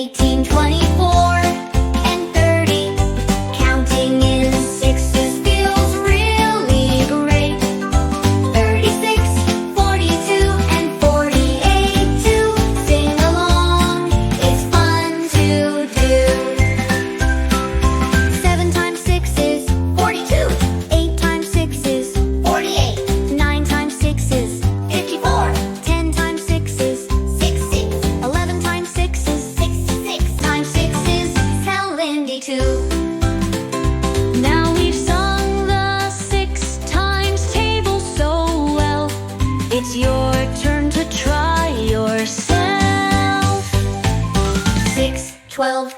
18, 24, and 30. Counting in sixes feels really great. 36, 42, and 48 too. Sing along, it's fun to do. 7 times 6 is 42. 8 times 6 is 48. 9 times 6 is 54. 10 times 6 is 66. 11 times 6 is 66. Times 6 is 72. Now we've sung the 6 times table so well. It's your turn to try yourself. 6, 12,